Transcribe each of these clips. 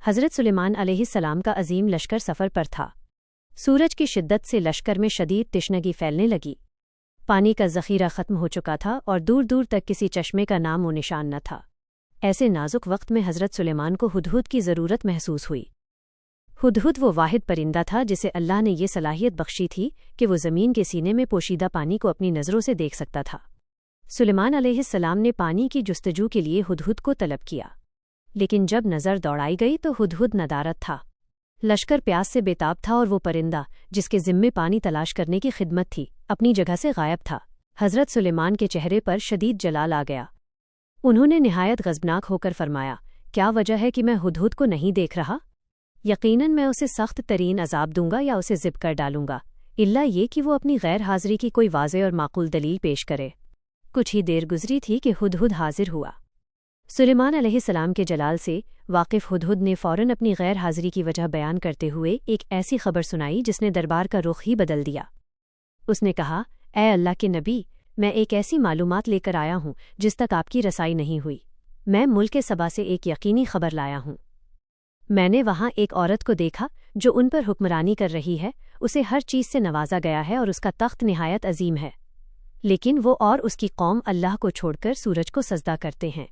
حضرت سلیمان علیہ السلام کا عظیم لشکر سفر پر تھا۔ سورج کی شدت سے لشکر میں شدید تشنگی پھیلنے لگی۔ پانی کا ذخیرہ ختم ہو چکا تھا اور دور دور تک کسی چشمے کا نام و نشان نہ تھا۔ ایسے نازک وقت میں حضرت سلیمان کو ہدہد کی ضرورت محسوس ہوئی۔ ہدہد وہ واحد پرندہ تھا جسے اللہ نے یہ صلاحیت بخشی تھی کہ وہ زمین کے سینے میں پوشیدہ پانی کو اپنی نظروں سے دیکھ سکتا تھا۔ سلیمان علیہ السلام نے پانی کی جستجو کے لیے ہدہد کو طلب کیا، لیکن جب نظر دوڑائی گئی تو ہدہد ندارت تھا۔ لشکر پیاس سے بےتاب تھا اور وہ پرندہ جس کے ذمے پانی تلاش کرنے کی خدمت تھی اپنی جگہ سے غائب تھا۔ حضرت سلیمان کے چہرے پر شدید جلال آ گیا۔ انہوں نے نہایت غضبناک ہو کر فرمایا، کیا وجہ ہے کہ میں ہدہد کو نہیں دیکھ رہا؟ یقیناً میں اسے سخت ترین عذاب دوں گا یا اسے ذب کر ڈالوں گا، الا یہ کہ وہ اپنی غیر حاضری کی کوئی واضح اور معقول دلیل پیش کرے۔ کچھ ہی دیر گزری تھی کہ ہدہد حاضر ہوا۔ سلیمان علیہ السلام کے جلال سے واقف ہدہد نے فوراً اپنی غیر حاضری کی وجہ بیان کرتے ہوئے ایک ایسی خبر سنائی جس نے دربار کا رخ ہی بدل دیا۔ اس نے کہا، اے اللہ کے نبی، میں ایک ایسی معلومات لے کر آیا ہوں جس تک آپ کی رسائی نہیں ہوئی۔ میں ملک سبا سے ایک یقینی خبر لایا ہوں۔ میں نے وہاں ایک عورت کو دیکھا جو ان پر حکمرانی کر رہی ہے، اسے ہر چیز سے نوازا گیا ہے اور اس کا تخت نہایت عظیم ہے، لیکن وہ اور اس کی قوم اللہ کو چھوڑ کر سورج کو سجدہ کرتے ہیں۔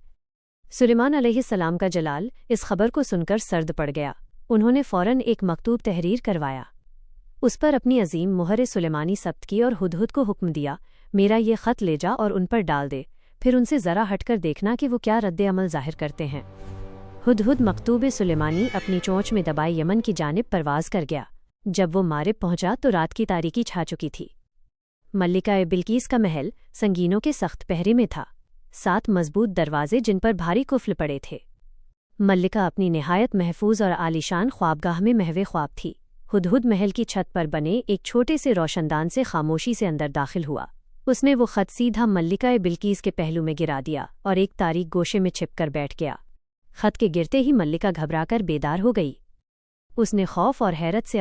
سلیمان علیہ السلام کا جلال اس خبر کو سن کر سرد پڑ گیا۔ انہوں نے فوراً ایک مکتوب تحریر کروایا، اس پر اپنی عظیم مہر سلیمانی ثبت کی اور ہدہد کو حکم دیا، میرا یہ خط لے جا اور ان پر ڈال دے، پھر ان سے ذرا ہٹ کر دیکھنا کہ وہ کیا رد عمل ظاہر کرتے ہیں۔ ہدہد مکتوب سلیمانی اپنی چونچ میں دبائے یمن کی جانب پرواز کر گیا۔ جب وہ مارب پہنچا تو رات کی تاریکی چھا چکی تھی۔ ملکہ بلقیس کا محل سنگینوں کے سخت پہرے میں تھا، 7 مضبوط دروازے جن پر بھاری قفل پڑے تھے۔ ملکہ اپنی نہایت محفوظ اور عالیشان خوابگاہ میں محو خواب تھی۔ ہدہد محل کی چھت پر بنے ایک چھوٹے سے روشندان سے خاموشی سے اندر داخل ہوا۔ اس نے وہ خط سیدھا ملکہ بلقیس کے پہلو میں گرا دیا اور ایک تاریک گوشے میں چھپ کر بیٹھ گیا۔ خط کے گرتے ہی ملکہ گھبرا کر بیدار ہو گئی۔ اس نے خوف اور حیرت سے